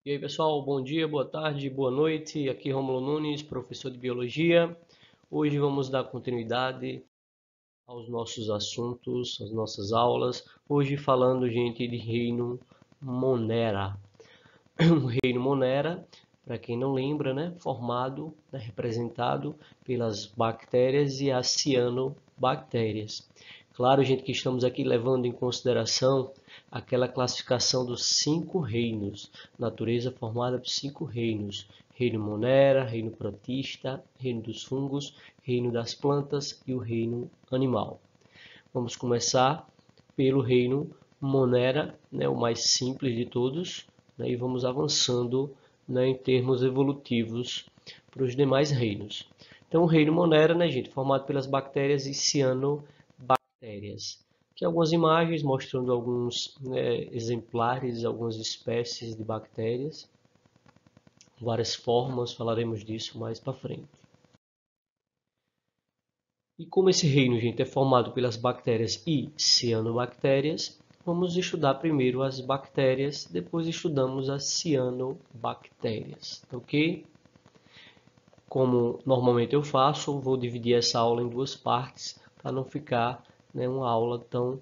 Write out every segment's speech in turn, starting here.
E aí, pessoal, bom dia, boa tarde, boa noite. Aqui é Rômulo Nunes, professor de Biologia. Hoje vamos dar continuidade aos nossos assuntos, às nossas aulas. Hoje falando, gente, de reino Monera. O reino Monera, para quem não lembra, né, formado, né, representado pelas bactérias e as cianobactérias. Claro, gente, que estamos aqui levando em consideração aquela classificação dos 5 reinos, natureza formada por 5 reinos: reino Monera, reino protista, reino dos fungos, reino das plantas e o reino animal. Vamos começar pelo reino Monera, né, o mais simples de todos, né, e vamos avançando, né, em termos evolutivos para os demais reinos. Então, o reino Monera, né, gente, formado pelas bactérias e cianobactérias. Aqui algumas imagens mostrando alguns, né, exemplares, algumas espécies de bactérias, várias formas, falaremos disso mais para frente. E como esse reino, gente, é formado pelas bactérias e cianobactérias, vamos estudar primeiro as bactérias, depois estudamos as cianobactérias, ok? Como normalmente eu faço, vou dividir essa aula em duas partes para não ficar, né, uma aula tão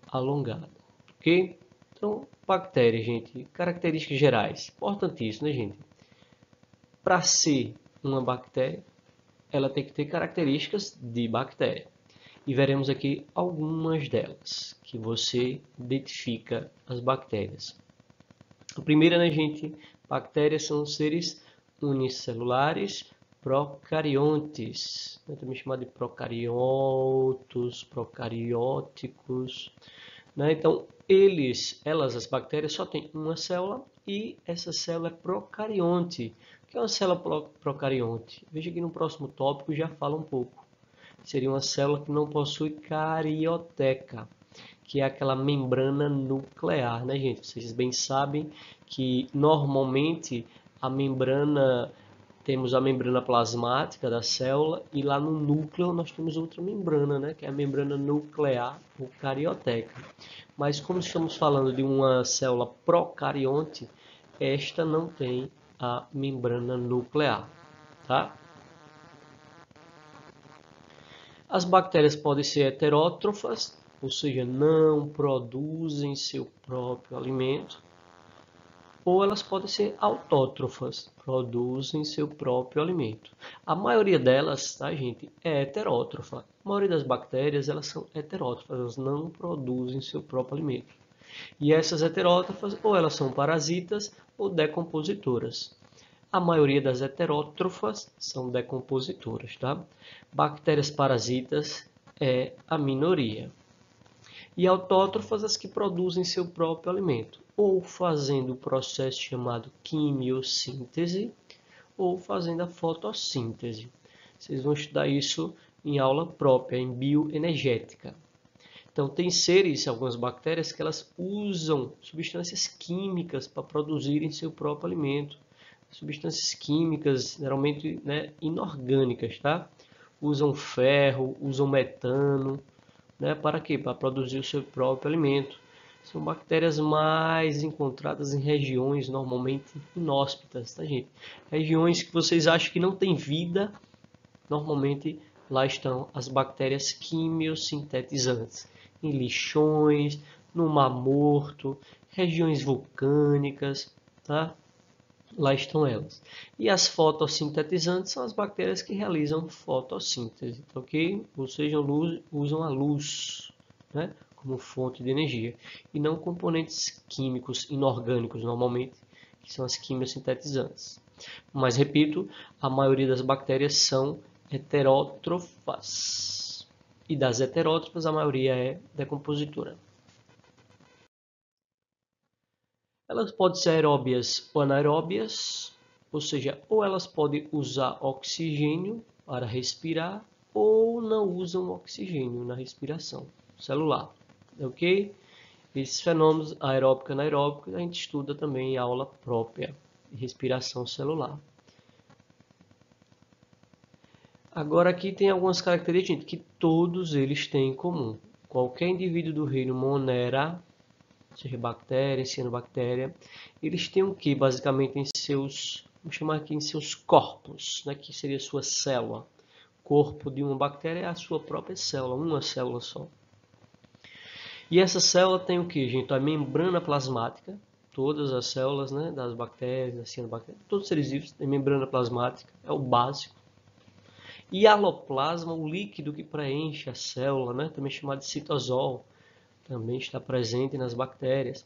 alongada, ok? Então, bactérias, gente, características gerais, importantíssimo, né, gente? Para ser uma bactéria, ela tem que ter características de bactéria. E veremos aqui algumas delas, que você identifica as bactérias. A primeira, né, gente? Bactérias são seres unicelulares procariontes, também chamado de procariotos, procarióticos, né? Então, as bactérias só têm uma célula e essa célula é procarionte. O que é uma célula procarionte? Veja que no próximo tópico já fala um pouco. Seria uma célula que não possui carioteca, que é aquela membrana nuclear, né, gente? Vocês bem sabem que normalmente a membrana temos a membrana plasmática da célula e lá no núcleo nós temos outra membrana, né, que é a membrana nuclear ou carioteca. Mas como estamos falando de uma célula procarionte, esta não tem a membrana nuclear, tá? As bactérias podem ser heterótrofas, ou seja, não produzem seu próprio alimento, ou elas podem ser autótrofas, produzem seu próprio alimento. A maioria delas, tá, gente, é heterótrofa. A maioria das bactérias, elas são heterótrofas, elas não produzem seu próprio alimento. E essas heterótrofas, ou elas são parasitas ou decompositoras. A maioria das heterótrofas são decompositoras, tá? Bactérias parasitas é a minoria. E autótrofas as que produzem seu próprio alimento, ou fazendo o processo chamado quimiossíntese, ou fazendo a fotossíntese. Vocês vão estudar isso em aula própria, em bioenergética. Então, tem seres, algumas bactérias, que elas usam substâncias químicas para produzirem seu próprio alimento. Substâncias químicas, geralmente, né, inorgânicas, tá? Usam ferro, usam metano, né? Para quê? Para produzir o seu próprio alimento. São bactérias mais encontradas em regiões normalmente inóspitas, tá, gente? Regiões que vocês acham que não tem vida, normalmente lá estão as bactérias quimiosintetizantes. Em lixões, no Mar Morto, regiões vulcânicas, tá? Lá estão elas. E as fotossintetizantes são as bactérias que realizam fotossíntese, ok? Ou seja, usam a luz, né, como fonte de energia. E não componentes químicos inorgânicos, normalmente, que são as quimiosintetizantes. Mas, repito, a maioria das bactérias são heterótrofas. E das heterótrofas, a maioria é decompositora. Elas podem ser aeróbias ou anaeróbias, ou seja, ou elas podem usar oxigênio para respirar ou não usam oxigênio na respiração celular, ok? Esses fenômenos aeróbico e anaeróbico a gente estuda também em aula própria de respiração celular. Agora aqui tem algumas características que todos eles têm em comum. Qualquer indivíduo do reino Monera seja bactéria, cianobactéria, eles têm o que basicamente em seus, vamos chamar aqui em seus corpos, né, que seria a sua célula. O corpo de uma bactéria é a sua própria célula, uma célula só. E essa célula tem o que, gente? A membrana plasmática, todas as células, né, das bactérias, das cianobactérias, todos os seres vivos têm membrana plasmática, é o básico. E aloplasma, o líquido que preenche a célula, né, também chamado de citosol, também está presente nas bactérias.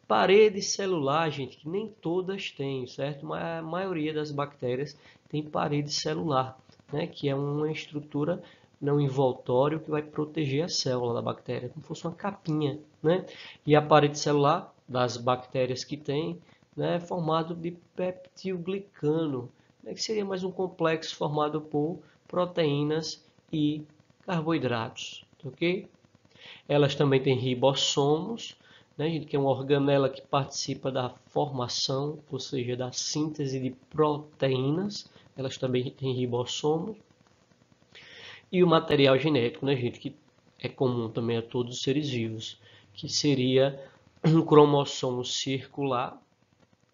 Parede celular, gente, que nem todas têm, certo? Mas a maioria das bactérias tem parede celular, né, que é uma estrutura não envoltório que vai proteger a célula da bactéria, como se fosse uma capinha, né? E a parede celular das bactérias que tem, né, é formado de peptidoglicano, né, que seria mais um complexo formado por proteínas e carboidratos, ok? Elas também têm ribossomos, né, gente, que é uma organela que participa da formação, ou seja, da síntese de proteínas. Elas também têm ribossomos. E o material genético, né, gente, que é comum também a todos os seres vivos, que seria um cromossomo circular,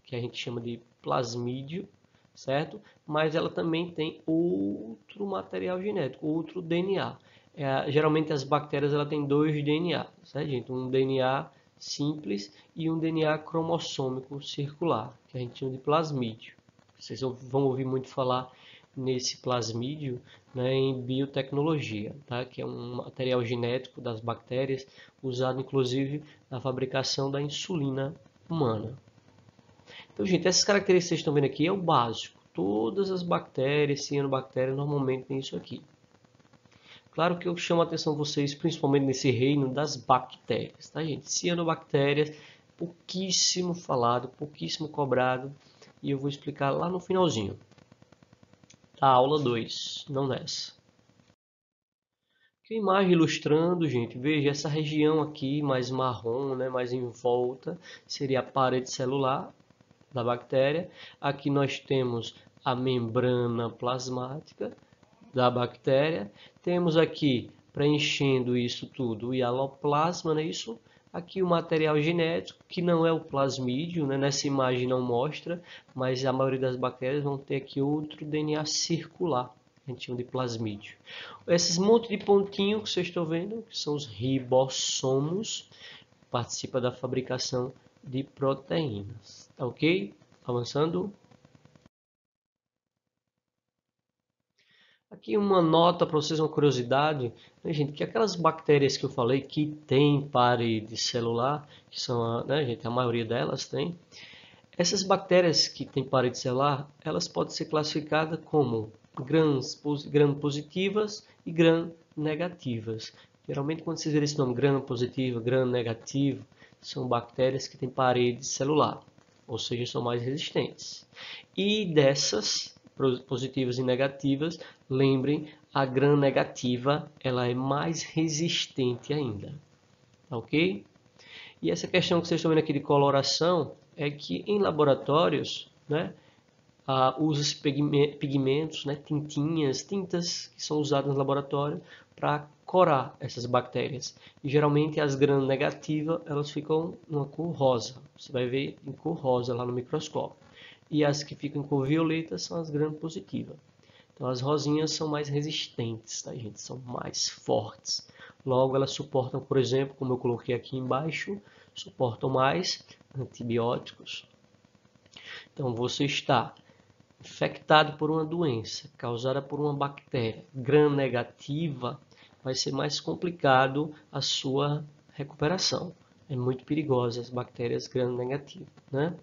que a gente chama de plasmídio, certo? Mas ela também tem outro material genético, outro DNA. Geralmente as bactérias ela tem dois DNA, certo, gente? Um DNA simples e um DNA cromossômico circular, que a gente chama de plasmídio. Vocês vão ouvir muito falar nesse plasmídio, né, em biotecnologia, tá? Que é um material genético das bactérias usado inclusive na fabricação da insulina humana. Então, gente, essas características que vocês estão vendo aqui é o básico. Todas as bactérias, cianobactérias, normalmente tem isso aqui. Claro que eu chamo a atenção de vocês, principalmente nesse reino das bactérias, tá, gente? Cianobactérias, pouquíssimo falado, pouquíssimo cobrado, e eu vou explicar lá no finalzinho da aula 2, não nessa. Que imagem ilustrando, gente, veja essa região aqui mais marrom, né, mais em volta, seria a parede celular da bactéria. Aqui nós temos a membrana plasmática da bactéria. Temos aqui, preenchendo isso tudo, o hialoplasma, né? Isso aqui o material genético, que não é o plasmídio, né? Nessa imagem não mostra, mas a maioria das bactérias vão ter aqui outro DNA circular, a gente chama de plasmídio. Esses monte de pontinho que vocês estão vendo, que são os ribossomos, participa da fabricação de proteínas, tá ok? Avançando. Aqui uma nota para vocês, uma curiosidade, né, gente, que aquelas bactérias que eu falei que tem parede celular, que são, né, gente, a maioria delas tem, essas bactérias que têm parede celular, elas podem ser classificadas como gram-positivas e gram-negativas. Geralmente quando vocês verem esse nome gram-positivo, gram-negativo, são bactérias que têm parede celular, ou seja, são mais resistentes. E dessas positivas e negativas, lembrem, a gram-negativa ela é mais resistente ainda, ok? E essa questão que vocês estão vendo aqui de coloração é que em laboratórios, né, usa-se pigmentos, né, tintas que são usadas no laboratório para corar essas bactérias. E geralmente as gram-negativas elas ficam numa cor rosa. Você vai ver em cor rosa lá no microscópio. E as que ficam em cor violeta são as gram-positivas. Então as rosinhas são mais resistentes, tá, gente? São mais fortes. Logo elas suportam, por exemplo, como eu coloquei aqui embaixo, suportam mais antibióticos. Então você está infectado por uma doença causada por uma bactéria gram-negativa, vai ser mais complicado a sua recuperação. É muito perigosa as bactérias gram-negativas, né?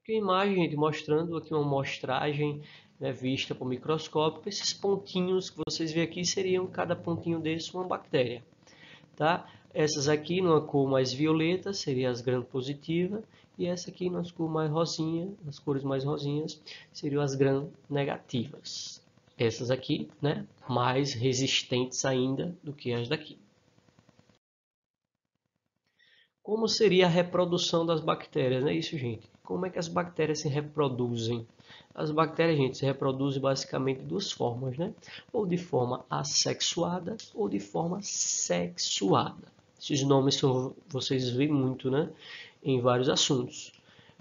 Aqui a imagem, gente, mostrando aqui uma amostragem, né, vista por microscópio. Esses pontinhos que vocês veem aqui seriam cada pontinho desse uma bactéria, tá? Essas aqui numa cor mais violeta seriam as gram-positivas e essa aqui nas cores mais rosinha, nas cores mais rosinhas seriam as gram-negativas. Essas aqui, né, mais resistentes ainda do que as daqui. Como seria a reprodução das bactérias? Não é isso, gente? Como é que as bactérias se reproduzem? As bactérias, gente, se reproduzem basicamente de duas formas, né? Ou de forma assexuada ou de forma sexuada. Esses nomes são, vocês veem muito, né? Em vários assuntos.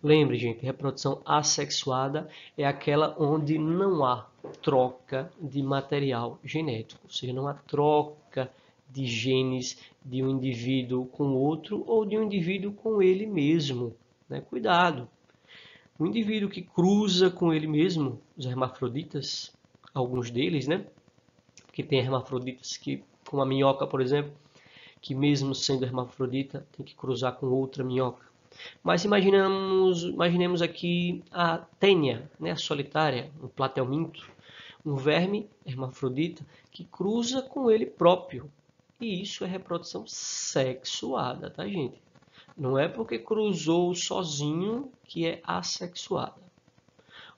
Lembre, gente, reprodução assexuada é aquela onde não há troca de material genético, ou seja, não há troca de genes de um indivíduo com outro ou de um indivíduo com ele mesmo. Né? Cuidado! O indivíduo que cruza com ele mesmo, os hermafroditas, alguns deles, né? Porque tem hermafroditas que, como a minhoca, por exemplo, que mesmo sendo hermafrodita, tem que cruzar com outra minhoca. Mas imaginemos aqui a tênia, né, a solitária, um platelminto, um verme hermafrodita que cruza com ele próprio. E isso é reprodução sexuada, tá, gente? Não é porque cruzou sozinho que é assexuada.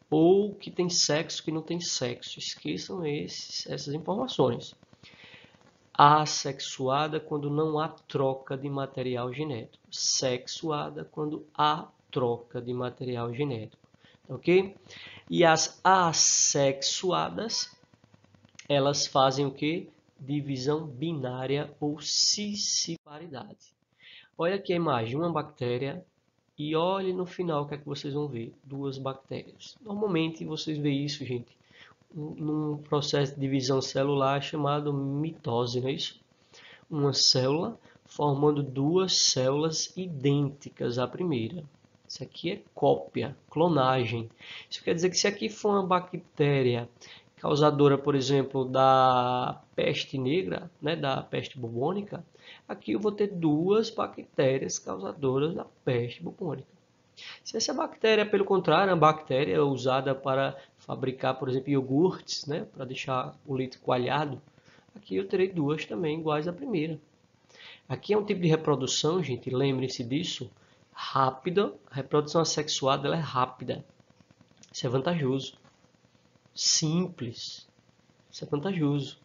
Ou que tem sexo que não tem sexo. Esqueçam essas informações. Assexuada quando não há troca de material genético. Sexuada quando há troca de material genético. Ok? E as assexuadas, elas fazem o que? Divisão binária ou cisciparidade. Olha aqui a imagem, uma bactéria, e olhe no final o que é que vocês vão ver. Duas bactérias. Normalmente vocês veem isso, gente, num processo de divisão celular chamado mitose, não é isso? Uma célula formando duas células idênticas à primeira. Isso aqui é cópia, clonagem. Isso quer dizer que se aqui for uma bactéria causadora, por exemplo, da peste negra, né, da peste bubônica, aqui eu vou ter duas bactérias causadoras da peste bubônica. Se essa bactéria, pelo contrário, é uma bactéria usada para fabricar, por exemplo, iogurtes, né, para deixar o leite coalhado, aqui eu terei duas também iguais à primeira. Aqui é um tipo de reprodução, gente, lembrem-se disso, rápida. A reprodução assexuada ela é rápida. Isso é vantajoso. Simples. Isso é vantajoso.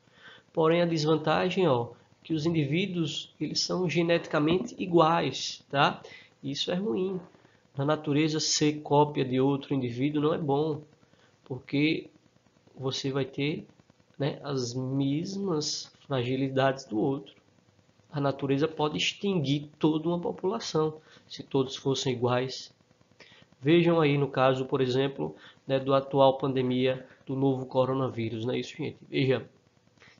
Porém, a desvantagem, ó, que os indivíduos eles são geneticamente iguais, tá? Isso é ruim. Na natureza, ser cópia de outro indivíduo não é bom, porque você vai ter, né, as mesmas fragilidades do outro. A natureza pode extinguir toda uma população se todos fossem iguais. Vejam aí no caso, por exemplo, né, do atual pandemia do novo coronavírus, não é isso, gente? Veja,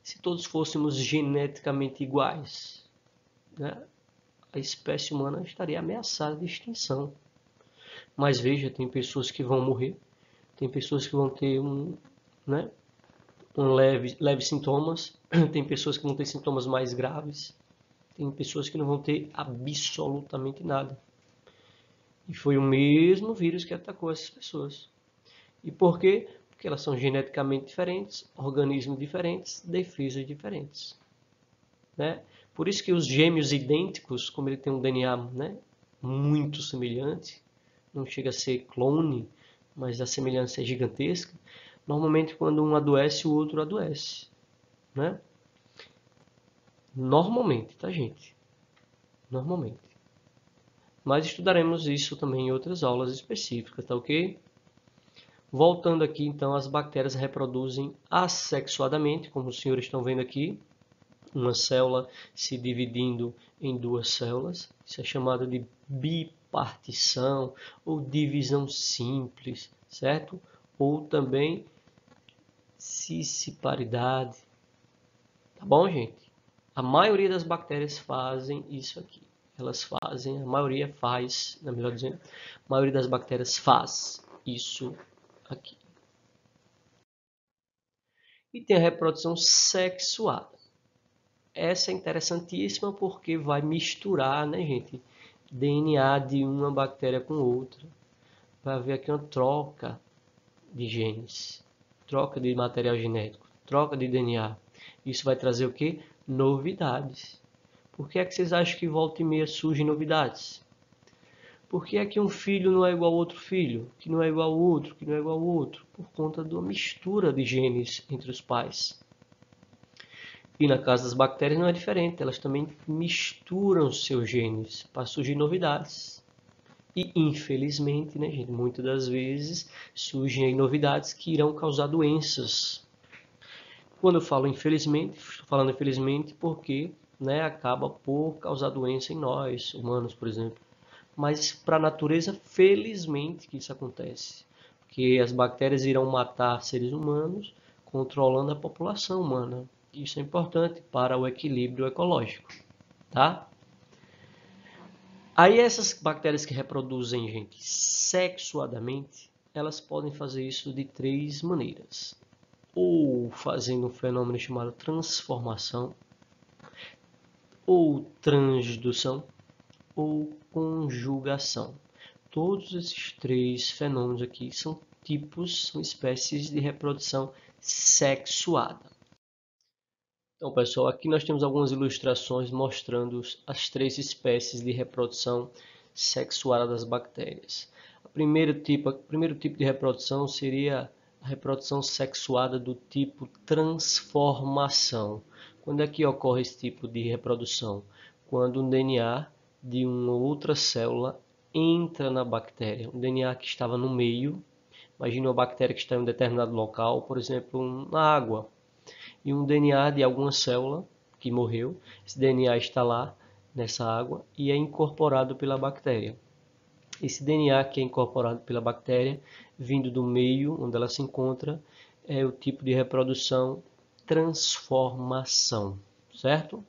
se todos fôssemos geneticamente iguais, né, a espécie humana estaria ameaçada de extinção. Mas veja, tem pessoas que vão morrer, tem pessoas que vão ter né, leves sintomas, tem pessoas que vão ter sintomas mais graves, tem pessoas que não vão ter absolutamente nada. E foi o mesmo vírus que atacou essas pessoas. E por quê? Porque elas são geneticamente diferentes, organismos diferentes, defesas diferentes. Né? Por isso que os gêmeos idênticos, como ele tem um DNA, né, muito semelhante, não chega a ser clone, mas a semelhança é gigantesca, normalmente quando um adoece, o outro adoece. Né? Normalmente, tá, gente? Normalmente. Mas estudaremos isso também em outras aulas específicas, tá ok? Voltando aqui, então, as bactérias reproduzem assexuadamente, como os senhores estão vendo aqui, uma célula se dividindo em duas células. Isso é chamado de bipartição ou divisão simples, certo? Ou também cisciparidade. Tá bom, gente? A maioria das bactérias fazem isso aqui. Elas fazem, a maioria faz, melhor dizendo, a maioria das bactérias faz isso aqui. E tem a reprodução sexuada. Essa é interessantíssima porque vai misturar, né, gente, DNA de uma bactéria com outra. Vai haver aqui uma troca de genes, troca de material genético, troca de DNA. Isso vai trazer o quê? Novidades. Por que é que vocês acham que volta e meia surgem novidades? Por que é que um filho não é igual ao outro filho, que não é igual ao outro, que não é igual ao outro? Por conta da mistura de genes entre os pais. E na casa das bactérias não é diferente, elas também misturam seus genes para surgir novidades. E infelizmente, né, gente, muitas das vezes surgem aí novidades que irão causar doenças. Quando eu falo infelizmente, estou falando infelizmente porque, né, acaba por causar doença em nós, humanos, por exemplo. Mas para a natureza, felizmente que isso acontece. Porque as bactérias irão matar seres humanos, controlando a população humana. Isso é importante para o equilíbrio ecológico, tá? Aí essas bactérias que reproduzem, gente, sexuadamente, elas podem fazer isso de três maneiras. Ou fazendo um fenômeno chamado transformação, ou transdução, ou conjugação. Todos esses três fenômenos aqui são tipos, são espécies de reprodução sexuada. Então, pessoal, aqui nós temos algumas ilustrações mostrando as três espécies de reprodução sexuada das bactérias. O primeiro tipo de reprodução seria a reprodução sexuada do tipo transformação. Quando é que ocorre esse tipo de reprodução? Quando um DNA de uma outra célula entra na bactéria. Um DNA que estava no meio, imagine uma bactéria que está em um determinado local, por exemplo, na água, e um DNA de alguma célula que morreu. Esse DNA está lá nessa água e é incorporado pela bactéria. Esse DNA que é incorporado pela bactéria, vindo do meio onde ela se encontra, é o tipo de reprodução transformação, certo?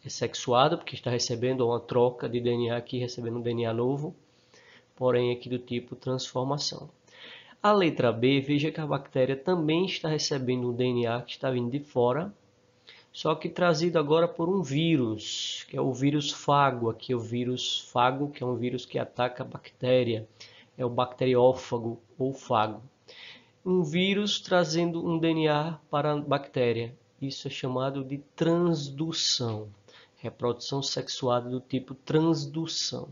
É sexuada porque está recebendo uma troca de DNA aqui, recebendo um DNA novo, porém aqui do tipo transformação. A letra B, veja que a bactéria também está recebendo um DNA que está vindo de fora, só que trazido agora por um vírus, que é o vírus fago. Aqui é o vírus fago, que é um vírus que ataca a bactéria. É o bacteriófago ou fago. Um vírus trazendo um DNA para a bactéria. Isso é chamado de transdução. Reprodução sexuada do tipo transdução.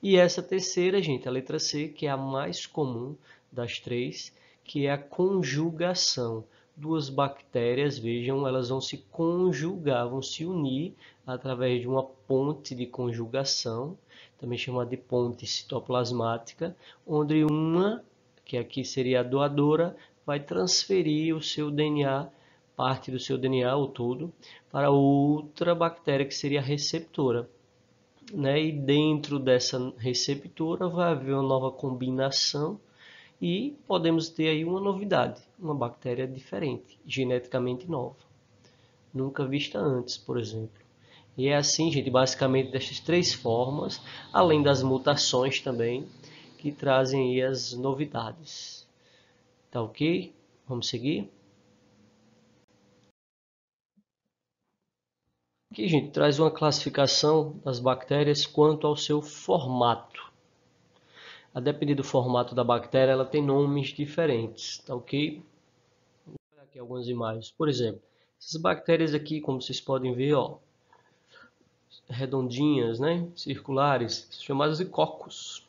E essa terceira, gente, a letra C, que é a mais comum das três, que é a conjugação. Duas bactérias, vejam, elas vão se conjugar, vão se unir através de uma ponte de conjugação, também chamada de ponte citoplasmática, onde uma, que aqui seria a doadora, vai transferir o seu DNA, parte do seu DNA, ou todo, para outra bactéria que seria a receptora. Né? E dentro dessa receptora vai haver uma nova combinação e podemos ter aí uma novidade, uma bactéria diferente, geneticamente nova, nunca vista antes, por exemplo. E é assim, gente, basicamente dessas três formas, além das mutações também, que trazem aí as novidades. Tá ok? Vamos seguir? Aqui, gente, traz uma classificação das bactérias quanto ao seu formato. A depender do formato da bactéria, ela tem nomes diferentes, tá ok? Vou olhar aqui algumas imagens. Por exemplo, essas bactérias aqui, como vocês podem ver, ó, redondinhas, né, circulares, chamadas de cocos.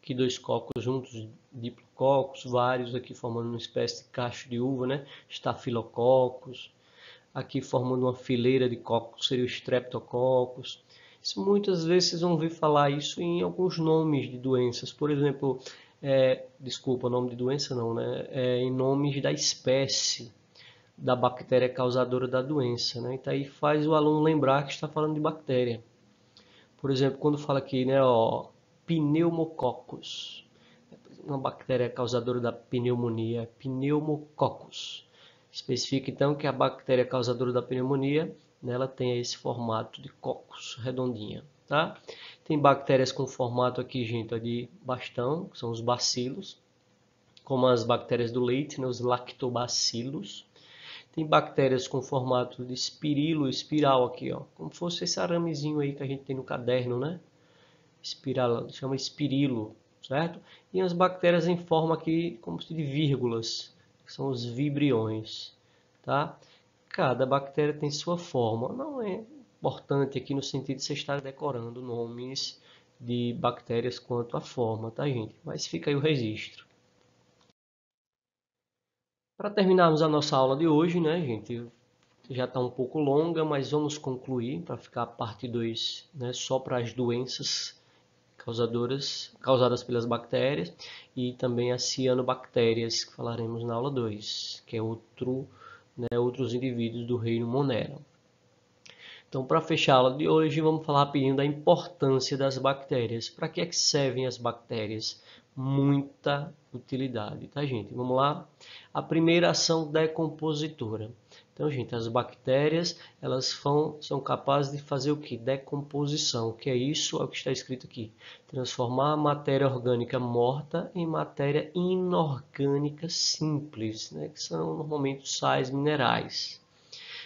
Aqui dois cocos juntos, diplococos, vários aqui formando uma espécie de cacho de uva, né, estafilococos. Aqui formando uma fileira de cocos, seria o streptococcus. Isso, muitas vezes vocês vão ouvir falar isso em alguns nomes de doenças. Por exemplo, desculpa, nome de doença não, né? Em nomes da espécie da bactéria causadora da doença, né? Então aí faz o aluno lembrar que está falando de bactéria. Por exemplo, quando fala aqui, né, ó, pneumococcus, uma bactéria causadora da pneumonia, pneumococcus. Especifica então que a bactéria causadora da pneumonia, nela tem esse formato de cocos, redondinha, tá? Tem bactérias com formato aqui, gente, de bastão, que são os bacilos, como as bactérias do leite, né, os lactobacilos. Tem bactérias com formato de espirilo, espiral aqui, ó, como fosse esse aramezinho aí que a gente tem no caderno, né? Espiral, chama espirilo, certo? E as bactérias em forma aqui, como se de vírgulas, que são os vibriões, tá? Cada bactéria tem sua forma. Não é importante aqui no sentido de você estar decorando nomes de bactérias quanto à forma, tá, gente? Mas fica aí o registro. Para terminarmos a nossa aula de hoje, né, gente? já está um pouco longa, mas vamos concluir para ficar a parte 2, né, só para as doenças causadas pelas bactérias e também as cianobactérias, que falaremos na aula 2, que é outros indivíduos do reino Monera. Então, para fechar a aula de hoje, vamos falar rapidinho da importância das bactérias. Para que é que servem as bactérias? Muita utilidade, tá, gente? Vamos lá? A primeira ação decompositora. Então, gente, as bactérias, elas são capazes de fazer o que? Decomposição. O que é isso? É o que está escrito aqui. Transformar a matéria orgânica morta em matéria inorgânica simples, né? Que são normalmente sais minerais.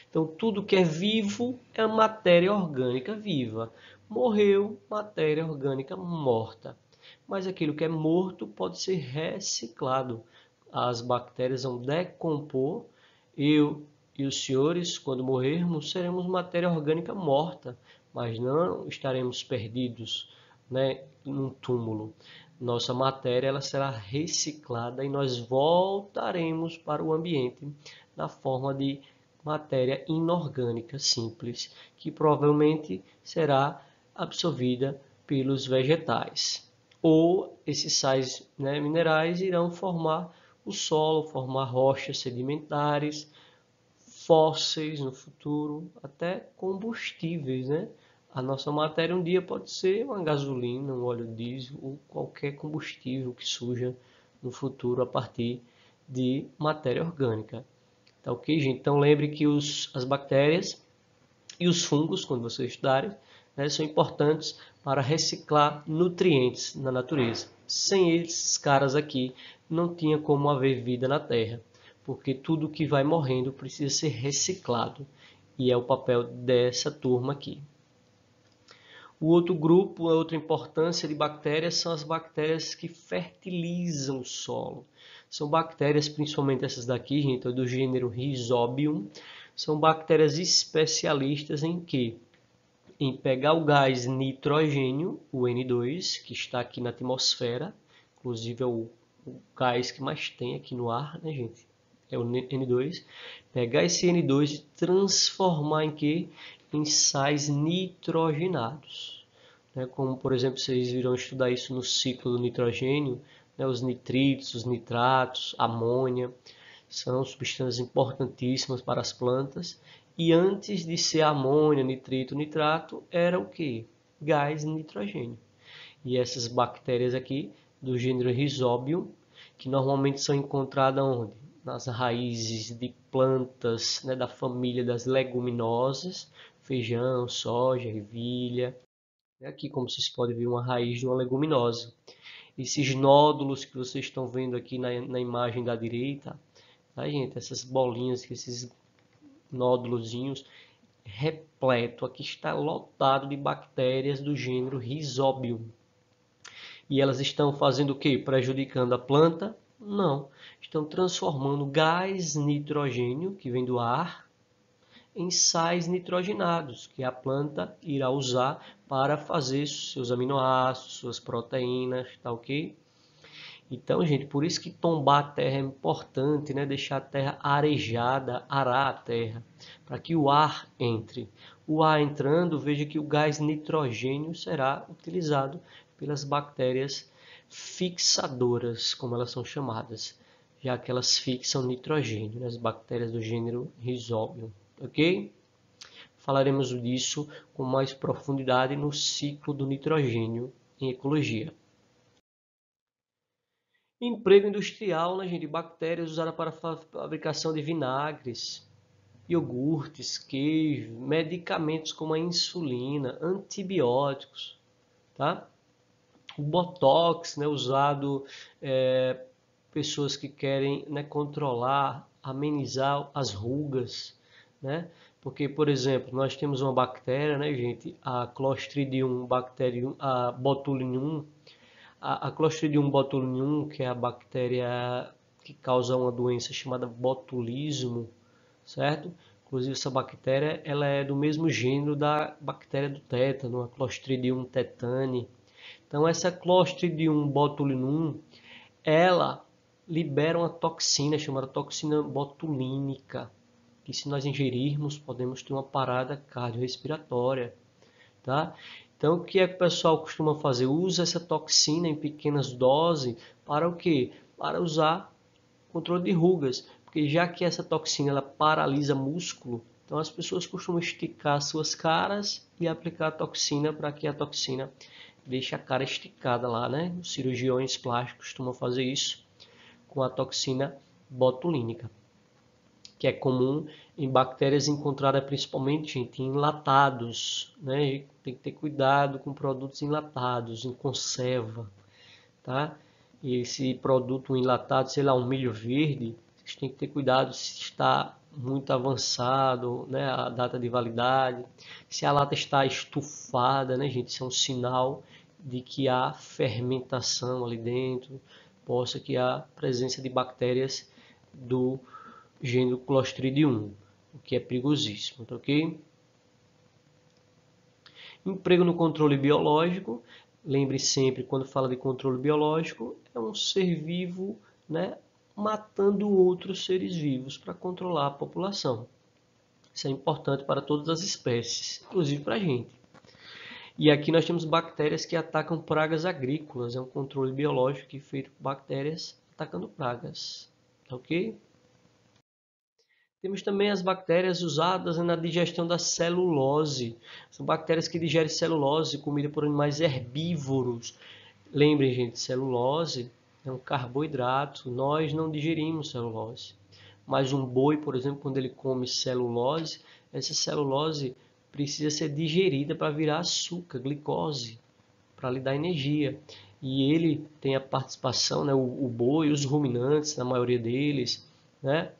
Então, tudo que é vivo é matéria orgânica viva. Morreu, matéria orgânica morta. Mas aquilo que é morto pode ser reciclado. As bactérias vão decompor. Eu e os senhores, quando morrermos, seremos matéria orgânica morta, mas não estaremos perdidos, né, num túmulo. Nossa matéria ela será reciclada e nós voltaremos para o ambiente na forma de matéria inorgânica simples, que provavelmente será absorvida pelos vegetais. Ou esses sais, né, minerais irão formar o solo, formar rochas sedimentares, fósseis no futuro, até combustíveis, né? A nossa matéria um dia pode ser uma gasolina, um óleo diesel ou qualquer combustível que surja no futuro a partir de matéria orgânica. Tá ok, gente? Então lembre que as bactérias e os fungos, quando vocês estudarem, né, são importantes para reciclar nutrientes na natureza. Sem esses caras aqui, não tinha como haver vida na Terra, porque tudo que vai morrendo precisa ser reciclado, e é o papel dessa turma aqui. O outro grupo, a outra importância de bactérias são as bactérias que fertilizam o solo. São bactérias, principalmente essas daqui, gente, do gênero Rhizobium, são bactérias especialistas em quê? Em pegar o gás nitrogênio, o N2, que está aqui na atmosfera, inclusive é o gás que mais tem aqui no ar, né, gente? É o N2. Pegar esse N2 e transformar em quê? Em sais nitrogenados. Né? Como, por exemplo, vocês irão estudar isso no ciclo do nitrogênio, né? Os nitritos, os nitratos, amônia, são substâncias importantíssimas para as plantas. E antes de ser amônia, nitrito, nitrato, era o que? Gás nitrogênio. E essas bactérias aqui, do gênero Rhizobium, que normalmente são encontradas onde? Nas raízes de plantas, né, da família das leguminosas, feijão, soja, ervilha. Aqui, como vocês podem ver, uma raiz de uma leguminosa. Esses nódulos que vocês estão vendo aqui na imagem da direita, tá, gente? Essas bolinhas, esses nódulozinhos, repleto. Aqui está lotado de bactérias do gênero Rhizobium. E elas estão fazendo o quê? Prejudicando a planta? Não. Estão transformando gás nitrogênio, que vem do ar, em sais nitrogenados, que a planta irá usar para fazer seus aminoácidos, suas proteínas, tá ok? Então, gente, por isso que tombar a terra é importante, né? Deixar a terra arejada, arar a terra, para que o ar entre. O ar entrando, veja que o gás nitrogênio será utilizado pelas bactérias fixadoras, como elas são chamadas, já que elas fixam nitrogênio, né? As bactérias do gênero Rhizobium, ok? Falaremos disso com mais profundidade no ciclo do nitrogênio em ecologia. Emprego industrial, né, gente? Bactérias usadas para a fabricação de vinagres, iogurtes, queijo, medicamentos como a insulina, antibióticos, tá? O botox, né, usado pessoas que querem, né, controlar, amenizar as rugas, né? Porque, por exemplo, nós temos uma bactéria, né, gente? A Clostridium bacterium, a botulinum. A Clostridium botulinum, que é a bactéria que causa uma doença chamada botulismo, certo? Inclusive essa bactéria, ela é do mesmo gênero da bactéria do tétano, a Clostridium tetani. Então essa Clostridium botulinum, ela libera uma toxina chamada toxina botulínica. que se nós ingerirmos, podemos ter uma parada cardiorrespiratória, tá? Então, o que é que o pessoal costuma fazer? Usa essa toxina em pequenas doses para o quê? Para usar controle de rugas, porque já que essa toxina ela paralisa músculo, então as pessoas costumam esticar suas caras e aplicar a toxina para que a toxina deixe a cara esticada lá, né? Os cirurgiões plásticos costumam fazer isso com a toxina botulínica, que é comum em bactérias encontradas principalmente, gente, em enlatados, né? Tem que ter cuidado com produtos enlatados, em conserva, tá? E esse produto enlatado, sei lá, um milho verde, vocês têm que ter cuidado se está muito avançado, né, a data de validade. Se a lata está estufada, né, gente, isso é um sinal de que há fermentação ali dentro, possa que há presença de bactérias do gênero Clostridium, o que é perigosíssimo, tá ok? Emprego no controle biológico. Lembre sempre, quando fala de controle biológico, é um ser vivo, né, matando outros seres vivos para controlar a população. Isso é importante para todas as espécies, inclusive para a gente. E aqui nós temos bactérias que atacam pragas agrícolas. É um controle biológico feito por bactérias atacando pragas. Tá ok? Temos também as bactérias usadas na digestão da celulose. São bactérias que digerem celulose, comida por animais herbívoros. Lembrem, gente, celulose é um carboidrato. Nós não digerimos celulose. Mas um boi, por exemplo, quando ele come celulose, essa celulose precisa ser digerida para virar açúcar, glicose, para lhe dar energia. E ele tem a participação, né, o boi, os ruminantes, na maioria deles, né,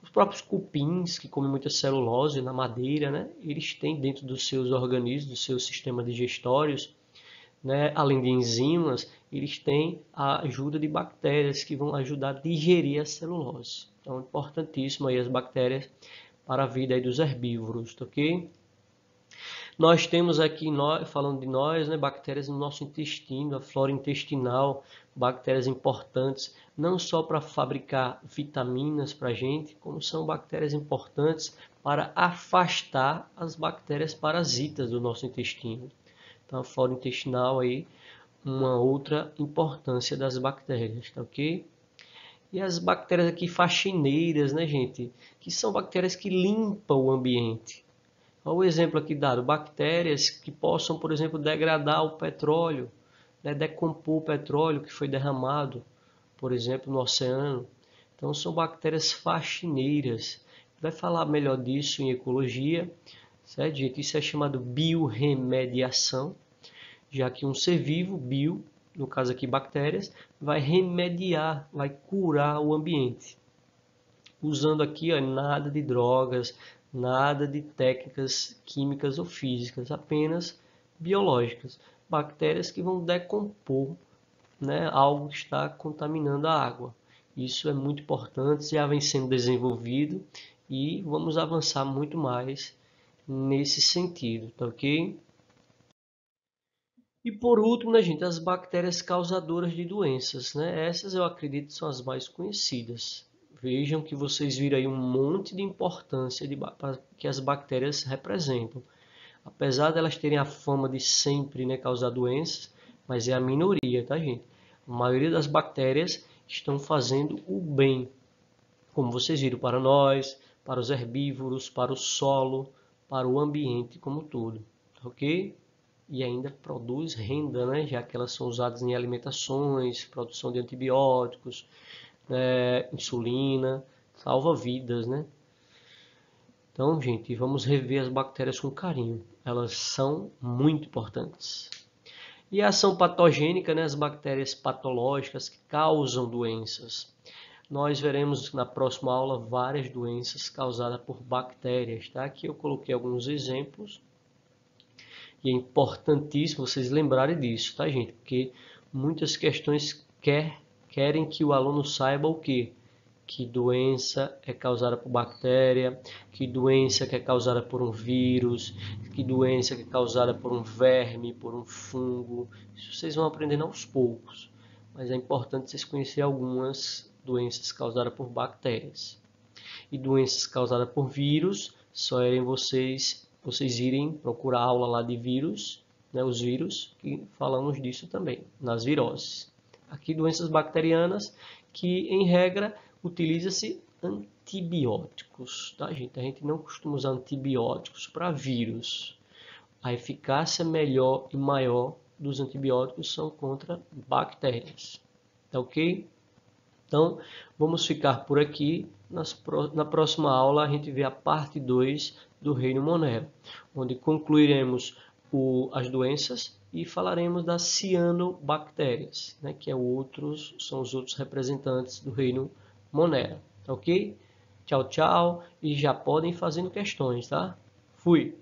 os próprios cupins, que comem muita celulose na madeira, né, eles têm dentro dos seus organismos, dos seus sistemas digestórios, né, além de enzimas, eles têm a ajuda de bactérias que vão ajudar a digerir a celulose. Então, é importantíssimo aí as bactérias para a vida aí dos herbívoros, tá ok? Nós temos aqui, falando de nós, né, bactérias no nosso intestino, a flora intestinal, bactérias importantes, não só para fabricar vitaminas para a gente, como são bactérias importantes para afastar as bactérias parasitas do nosso intestino. Então, a flora intestinal aí, uma outra importância das bactérias, tá ok? E as bactérias aqui faxineiras, né, gente? Que são bactérias que limpam o ambiente. Olha o exemplo aqui dado, bactérias que possam, por exemplo, degradar o petróleo, né, decompor o petróleo que foi derramado, por exemplo, no oceano. Então, são bactérias faxineiras. Vai falar melhor disso em ecologia, certo, gente? Isso é chamado biorremediação, já que um ser vivo, bio, no caso aqui bactérias, vai remediar, vai curar o ambiente. Usando aqui, ó, nada de drogas, nada de técnicas químicas ou físicas, apenas biológicas. Bactérias que vão decompor, né, algo que está contaminando a água. Isso é muito importante, já vem sendo desenvolvido e vamos avançar muito mais nesse sentido, tá ok? E por último, né, gente, as bactérias causadoras de doenças, né? Essas eu acredito são as mais conhecidas. Vejam que vocês viram aí um monte de importância que as bactérias representam. Apesar de elas terem a fama de sempre, né, causar doenças, mas é a minoria, tá, gente? A maioria das bactérias estão fazendo o bem, como vocês viram, para nós, para os herbívoros, para o solo, para o ambiente como um todo, ok? E ainda produz renda, né? Já que elas são usadas em alimentações, produção de antibióticos, insulina, salva vidas, né? Então, gente, vamos rever as bactérias com carinho. Elas são muito importantes. E a ação patogênica, né? As bactérias patológicas que causam doenças. Nós veremos na próxima aula várias doenças causadas por bactérias, tá? Aqui eu coloquei alguns exemplos. E é importantíssimo vocês lembrarem disso, tá, gente? Porque muitas questões querem que o aluno saiba o quê? Que doença é causada por bactéria, que doença que é causada por um vírus, que doença que é causada por um verme, por um fungo. Isso vocês vão aprendendo aos poucos. Mas é importante vocês conhecerem algumas doenças causadas por bactérias. e doenças causadas por vírus, só é vocês irem procurar a aula lá de vírus, né, os vírus, que falamos disso também, nas viroses. Aqui doenças bacterianas, que em regra utiliza-se antibióticos, tá, gente? A gente não costuma usar antibióticos para vírus. A eficácia melhor e maior dos antibióticos são contra bactérias, tá ok? Então, vamos ficar por aqui. Na próxima aula, a gente vê a parte 2 do reino Monera, onde concluiremos as doenças e falaremos das cianobactérias, né, que são os outros representantes do reino Monera. Ok? Tchau, tchau. E já podem fazendo questões, tá? Fui!